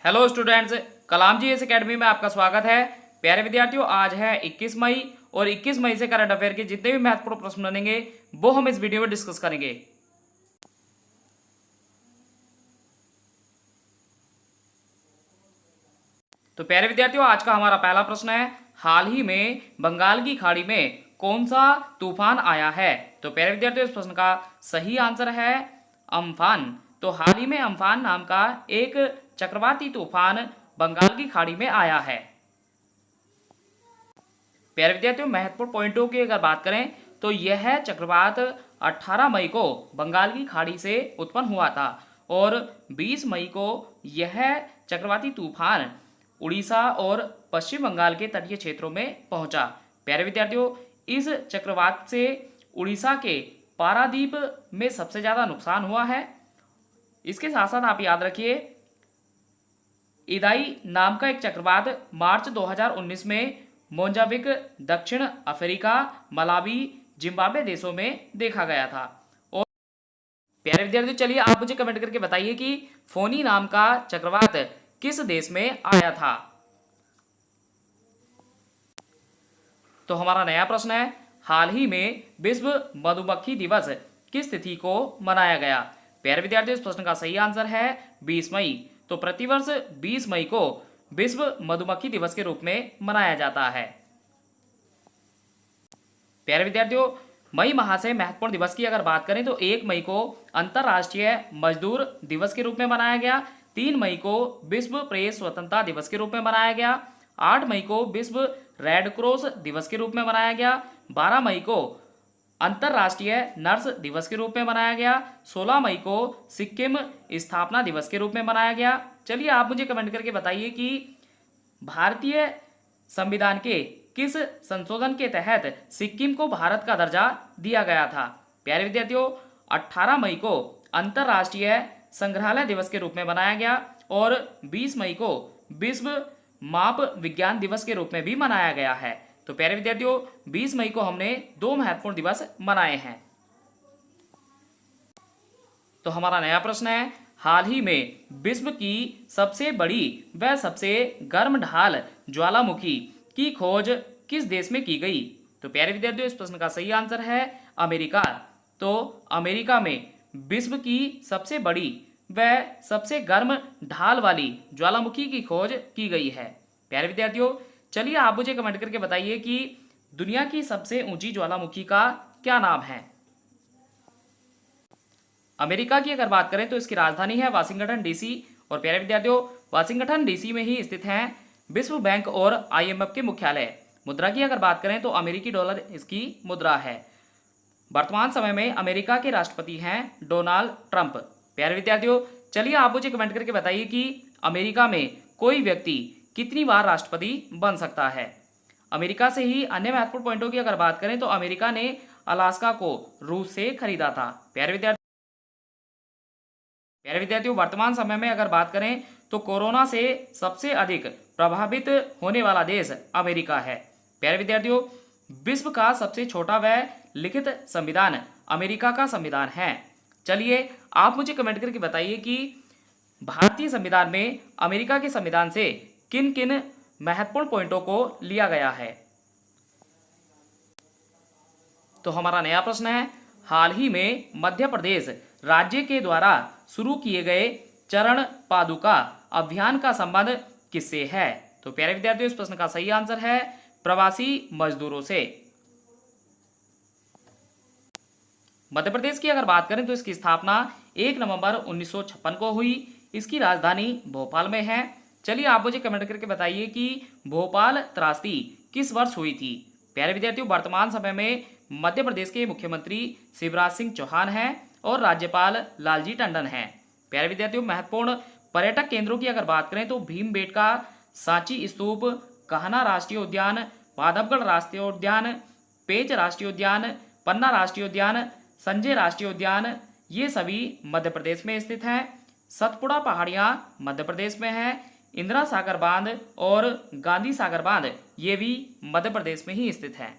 Hello students, कलाम G S academy में आपका स्वागत है। प्यारे विद्यार्थियों, आज है 21 मई और 21 मई से करंट अफेयर के जितने भी महत्वपूर्ण प्रश्न बनेंगे वो हम इस वीडियो में डिस्कस करेंगे। तो प्यारे विद्यार्थियों, आज का हमारा पहला प्रश्न है, हाल ही में बंगाल की खाड़ी में कौन सा तूफान आया है? तो प्यारे विद्यार्थियों, इस प्रश्न का सही आंसर है अम्फान। तो हाल ही में अम्फान नाम का एक चक्रवाती तूफान बंगाल की खाड़ी में आया है। प्यारे विद्यार्थियों, महत्वपूर्ण पॉइंटों की अगर बात करें तो यह चक्रवात 18 मई को बंगाल की खाड़ी से उत्पन्न हुआ था और 20 मई को यह चक्रवाती तूफान उड़ीसा और पश्चिम बंगाल के तटीय क्षेत्रों में पहुंचा। प्यारे विद्यार्थियों, इस चक्रवात से उड़ीसा के पारादीप में सबसे ज़्यादा नुकसान हुआ है। इसके साथ साथ आप याद रखिए, इदाई नाम का एक चक्रवात मार्च 2019 में मोजाम्बिक, दक्षिण अफ्रीका, मलावी, जिम्बाब्वे देशों में देखा गया था। और प्यारे विद्यार्थियों, चलिए आप मुझे कमेंट करके बताइए कि फोनी नाम का चक्रवात किस देश में आया था। तो हमारा नया प्रश्न है, हाल ही में विश्व मधुमक्खी दिवस किस तिथि को मनाया गया? प्यारे विद्यार्थियों, इस प्रश्न का सही आंसर है 20 मई। तो प्रतिवर्ष 20 मई को विश्व मधुमक्खी दिवस के रूप में मनाया जाता है। प्यारे विद्यार्थियों, मई माह से महत्वपूर्ण दिवस की अगर बात करें तो 1 मई को अंतर्राष्ट्रीय मजदूर दिवस के रूप में मनाया गया, 3 मई को विश्व प्रेस स्वतंत्रता दिवस के रूप में मनाया गया, 8 मई को विश्व रेड क्रॉस दिवस के रूप में मनाया गया, 12 मई को अंतर्राष्ट्रीय नर्स दिवस के रूप में मनाया गया, 16 मई को सिक्किम स्थापना दिवस के रूप में मनाया गया। चलिए आप मुझे कमेंट करके बताइए कि भारतीय संविधान के किस संशोधन के तहत सिक्किम को भारत का दर्जा दिया गया था? प्यारे विद्यार्थियों, 18 मई को अंतर्राष्ट्रीय संग्रहालय दिवस के रूप में मनाया गया और 20 मई को विश्व माप विज्ञान दिवस के रूप में भी मनाया गया है। तो प्यारे विद्यार्थियों, 20 मई को हमने दो महत्वपूर्ण दिवस मनाए हैं। तो हमारा नया प्रश्न है, हाल ही में विश्व की सबसे बड़ी व सबसे गर्म ढाल ज्वालामुखी की खोज किस देश में की गई? तो प्यारे विद्यार्थियों, इस प्रश्न का सही आंसर है अमेरिका। तो अमेरिका में विश्व की सबसे बड़ी व सबसे गर्म ढाल वाली ज्वालामुखी की खोज की गई है। प्यारे विद्यार्थियों, चलिए आप मुझे कमेंट करके बताइए कि दुनिया की सबसे ऊंची ज्वालामुखी का क्या नाम है? अमेरिका की अगर बात करें तो इसकी राजधानी है वाशिंगटन डीसी। और प्यारे विद्यार्थियों, वाशिंगटन डीसी में ही स्थित हैं विश्व बैंक और आईएमएफ के मुख्यालय। मुद्रा की अगर बात करें तो अमेरिकी डॉलर इसकी मुद्रा है। वर्तमान समय में अमेरिका के राष्ट्रपति हैं डोनाल्ड ट्रंप। प्यारे विद्यार्थियों, चलिए आप मुझे कमेंट करके बताइए कि अमेरिका में कोई व्यक्ति कितनी बार राष्ट्रपति बन सकता है? अमेरिका से ही अन्य महत्वपूर्ण पॉइंटों की अगर बात करें तो अमेरिका ने अलास्का को रूस से खरीदा था। प्यारे विद्यार्थियों, वर्तमान समय में अगर बात करें तो कोरोना से सबसे अधिक प्रभावित होने वाला देश अमेरिका है। प्यारे विद्यार्थियों, विश्व का सबसे छोटा व लिखित संविधान अमेरिका का संविधान है। चलिए आप मुझे कमेंट करके बताइए कि भारतीय संविधान में अमेरिका के संविधान से किन किन महत्वपूर्ण पॉइंटों को लिया गया है? तो हमारा नया प्रश्न है, हाल ही में मध्य प्रदेश राज्य के द्वारा शुरू किए गए चरण पादुका अभियान का संबंध किससे है? तो प्यारे विद्यार्थियों, इस प्रश्न का सही आंसर है प्रवासी मजदूरों से। मध्य प्रदेश की अगर बात करें तो इसकी स्थापना 1 नवंबर 1956 को हुई। इसकी राजधानी भोपाल में है। चलिए आप मुझे कमेंट करके बताइए कि भोपाल त्रासदी किस वर्ष हुई थी? प्यारे विद्यार्थियों, वर्तमान समय में मध्य प्रदेश के मुख्यमंत्री शिवराज सिंह चौहान हैं और राज्यपाल लालजी टंडन हैं। प्यारे विद्यार्थियों, महत्वपूर्ण पर्यटक केंद्रों की अगर बात करें तो भीमबेटका, सांची स्तूप, कान्हा राष्ट्रीय उद्यान, माधवगढ़ राष्ट्रीय उद्यान, पेंच राष्ट्रीय उद्यान, पन्ना राष्ट्रीय उद्यान, संजय राष्ट्रीय उद्यान, ये सभी मध्य प्रदेश में स्थित हैं। सतपुड़ा पहाड़ियाँ मध्य प्रदेश में हैं। इंदिरा सागर बांध और गांधी सागर बांध ये भी मध्य प्रदेश में ही स्थित हैं।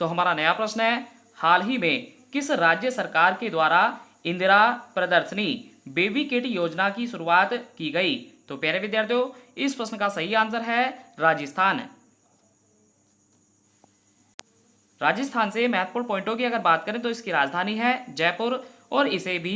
तो हमारा नया प्रश्न है, हाल ही में किस राज्य सरकार के द्वारा इंदिरा प्रदर्शनी बेबी किट योजना की शुरुआत की गई? तो प्यारे विद्यार्थियों, इस प्रश्न का सही आंसर है राजस्थान। राजस्थान से महत्वपूर्ण पॉइंटों की अगर बात करें तो इसकी राजधानी है जयपुर और इसे भी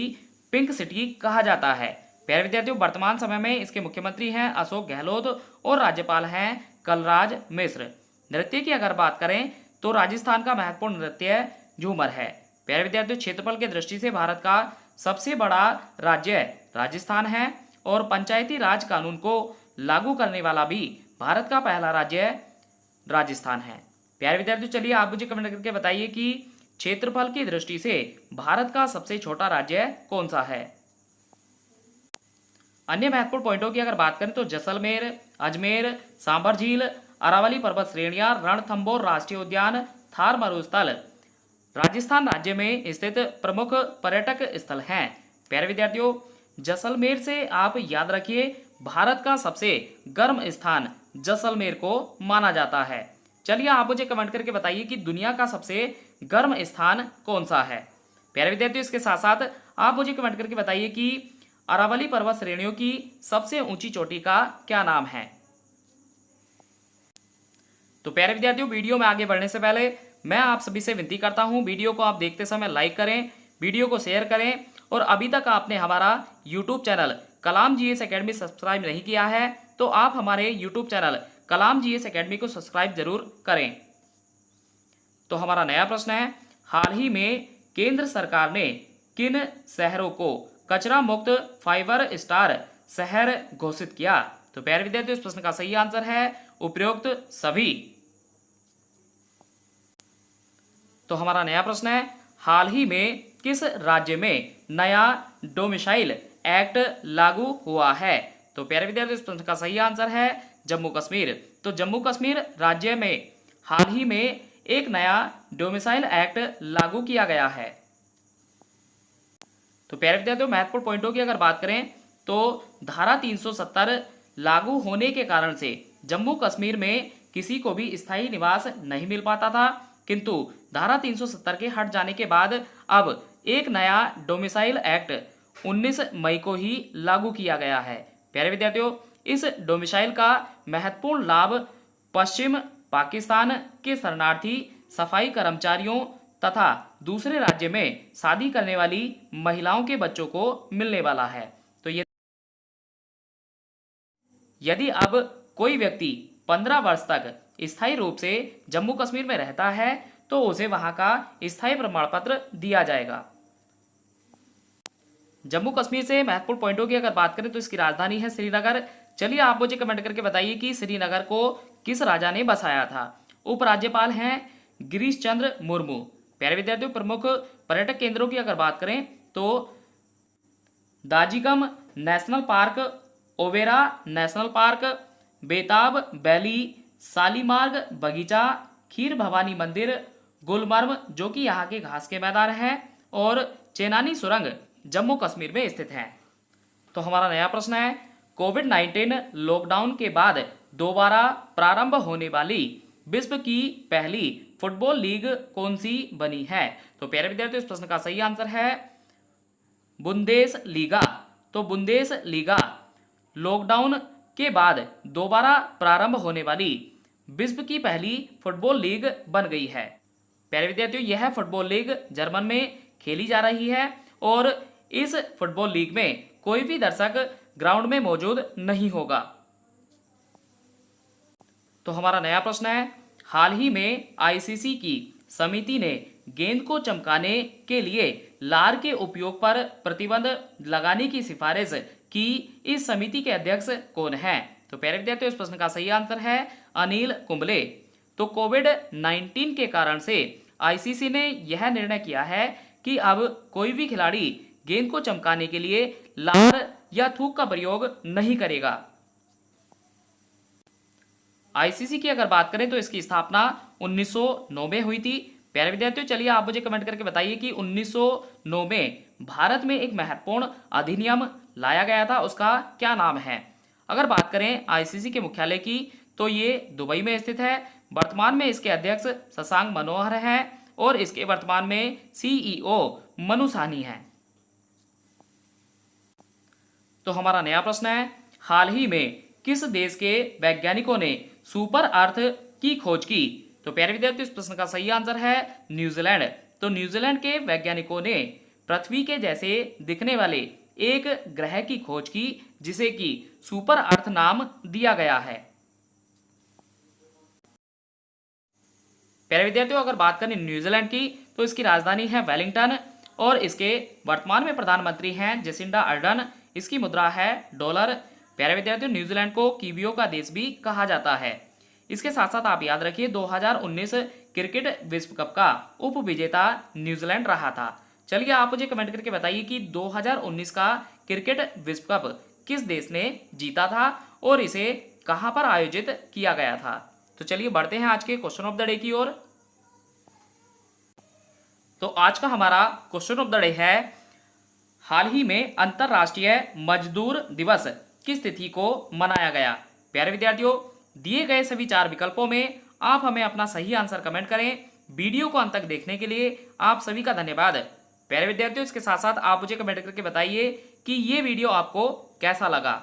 पिंक सिटी कहा जाता है। प्यारे विद्यार्थियों, वर्तमान समय में इसके मुख्यमंत्री हैं अशोक गहलोत और राज्यपाल हैं कलराज मिश्र। नृत्य की अगर बात करें तो राजस्थान का महत्वपूर्ण नृत्य झूमर है। प्यारे विद्यार्थियों, क्षेत्रफल की दृष्टि से भारत का सबसे बड़ा राज्य राजस्थान है और पंचायती राज कानून को लागू करने वाला भी भारत का पहला राज्य राजस्थान है। प्यारे विद्यार्थियों, चलिए आप मुझे कमेंट करके बताइए कि क्षेत्रफल की दृष्टि से भारत का सबसे छोटा राज्य कौन सा है। अन्य महत्वपूर्ण पॉइंटों की अगर बात करें तो जैसलमेर, अजमेर, सांभर झील, अरावली पर्वत श्रेणियां, रणथंभौर राष्ट्रीय उद्यान, थार मरुस्थल राजस्थान राज्य में स्थित प्रमुख पर्यटक स्थल हैं। प्यारे विद्यार्थियों, जैसलमेर से आप याद रखिए भारत का सबसे गर्म स्थान जैसलमेर को माना जाता है। चलिए आप मुझे कमेंट करके बताइए कि दुनिया का सबसे गर्म स्थान कौन सा है। प्यारे विद्यार्थियों, इसके साथ साथ आप मुझे कमेंट करके बताइए कि अरावली पर्वत श्रेणियों की सबसे ऊंची चोटी का क्या नाम है। तो प्यारे विद्यार्थियों, वीडियो में आगे बढ़ने से पहले मैं आप सभी से विनती करता हूं, वीडियो को आप देखते समय लाइक करें, वीडियो को शेयर करें और अभी तक आपने हमारा यूट्यूब चैनल कलाम जीएस एकेडमी सब्सक्राइब नहीं किया है तो आप हमारे यूट्यूब चैनल कलाम जीएस एकेडमी को सब्सक्राइब जरूर करें। तो हमारा नया प्रश्न है, हाल ही में केंद्र सरकार ने किन शहरों को कचरा मुक्त 5 स्टार शहर घोषित किया? तो प्यारे विद्यार्थियों, इस प्रश्न का सही आंसर है उपरोक्त सभी। तो हमारा नया प्रश्न है, हाल ही में किस राज्य में नया डोमिसाइल एक्ट लागू हुआ है? तो प्यारे विद्यार्थियों, इस प्रश्न का सही आंसर है जम्मू कश्मीर। तो जम्मू कश्मीर राज्य में हाल ही में एक नया डोमिसाइल एक्ट लागू किया गया है। तो प्यारे विद्यार्थियों, महत्वपूर्ण पॉइंटों की अगर बात करें तो धारा 370 लागू होने के कारण से जम्मू कश्मीर में किसी को भी स्थायी निवास नहीं मिल पाता था, किंतु धारा 370 के हट जाने के बाद अब एक नया डोमिसाइल एक्ट 19 मई को ही लागू किया गया है। प्यारे विद्यार्थियों, इस डोमिसाइल का महत्वपूर्ण लाभ पश्चिम पाकिस्तान के शरणार्थी, सफाई कर्मचारियों तथा दूसरे राज्य में शादी करने वाली महिलाओं के बच्चों को मिलने वाला है। तो यदि अब कोई व्यक्ति 15 वर्ष तक स्थायी रूप से जम्मू कश्मीर में रहता है तो उसे वहां का स्थायी प्रमाण पत्र दिया जाएगा। जम्मू कश्मीर से महत्वपूर्ण पॉइंटों की अगर बात करें तो इसकी राजधानी है श्रीनगर। चलिए आप मुझे कमेंट करके बताइए कि श्रीनगर को किस राजा ने बसाया था। उपराज्यपाल हैं गिरीश चंद्र मुर्मू। प्यारे विद्यार्थियों, प्रमुख पर्यटक केंद्रों की अगर बात करें तो दाजिगम नेशनल पार्क, ओबेरा नेशनल पार्क, बेताब वैली, शालीमार्ग बगीचा, खीर भवानी मंदिर, गुलमर्ग जो कि यहाँ के घास के मैदान हैं और चेनानी सुरंग जम्मू कश्मीर में स्थित है। तो हमारा नया प्रश्न है, कोविड-19 लॉकडाउन के बाद दोबारा प्रारंभ होने वाली विश्व की पहली फुटबॉल लीग कौन सी बनी है? तो प्यारे विद्यार्थियों, इस प्रश्न का सही आंसर है बुंदेस लीगा। तो बुंदेस लीगा लॉकडाउन के बाद दोबारा प्रारंभ होने वाली विश्व की पहली फुटबॉल लीग बन गई है। प्यारे विद्यार्थियों, यह फुटबॉल लीग जर्मन में खेली जा रही है और इस फुटबॉल लीग में कोई भी दर्शक ग्राउंड में मौजूद नहीं होगा। तो हमारा नया प्रश्न है, हाल ही में आईसीसी की समिति ने गेंद को चमकाने के लिए लार के उपयोग पर प्रतिबंध लगाने की सिफारिश की। इस समिति के अध्यक्ष कौन हैं? तो प्यारे विद्यार्थियों, इस प्रश्न का सही आंसर है अनिल कुंबले। तो कोविड-19 के कारण से आईसीसी ने यह निर्णय किया है कि अब कोई भी खिलाड़ी गेंद को चमकाने के लिए लार या थूक का प्रयोग नहीं करेगा। आईसीसी की अगर बात करें तो इसकी स्थापना 1909 में हुई थी। प्यारे विद्यार्थियों, चलिए आप मुझे कमेंट करके बताइए कि 1909 में भारत में एक महत्वपूर्ण अधिनियम लाया गया था, उसका क्या नाम है? अगर बात करें आईसीसी के मुख्यालय की तो ये दुबई में स्थित है। वर्तमान में इसके अध्यक्ष शशांक मनोहर हैं और इसके वर्तमान में सीईओ मनु साहनी हैं। तो हमारा नया प्रश्न है, हाल ही में किस देश के वैज्ञानिकों ने सुपर अर्थ की खोज की? तो प्यारे विद्यार्थियों, इस प्रश्न का सही आंसर है न्यूजीलैंड। तो न्यूजीलैंड के वैज्ञानिकों ने पृथ्वी के जैसे दिखने वाले एक ग्रह की खोज की, जिसे कि सुपर अर्थ नाम दिया गया है। प्यारे विद्यार्थियों, अगर बात करें न्यूजीलैंड की, तो इसकी राजधानी है वेलिंगटन और इसके वर्तमान में प्रधानमंत्री हैं जेसिंडा अर्डन। इसकी मुद्रा है डॉलर। प्यारे विद्यार्थियों, न्यूजीलैंड को कीवियों का देश भी कहा जाता है। इसके साथ साथ आप याद रखिए 2019 क्रिकेट विश्व कप का उप विजेता न्यूजीलैंड रहा था। चलिए आप मुझे कमेंट करके बताइए कि 2019 का क्रिकेट विश्व कप किस देश ने जीता था और इसे कहां पर आयोजित किया गया था। तो चलिए बढ़ते हैं आज के क्वेश्चन ऑफ द डे की ओर। तो आज का हमारा क्वेश्चन ऑफ द डे है, हाल ही में अंतरराष्ट्रीय मजदूर दिवस किस तिथि को मनाया गया? प्यारे विद्यार्थियों, दिए गए सभी 4 विकल्पों में आप हमें अपना सही आंसर कमेंट करें। वीडियो को अंत तक देखने के लिए आप सभी का धन्यवाद। प्यारे विद्यार्थियों, इसके साथ साथ आप मुझे कमेंट करके बताइए कि ये वीडियो आपको कैसा लगा।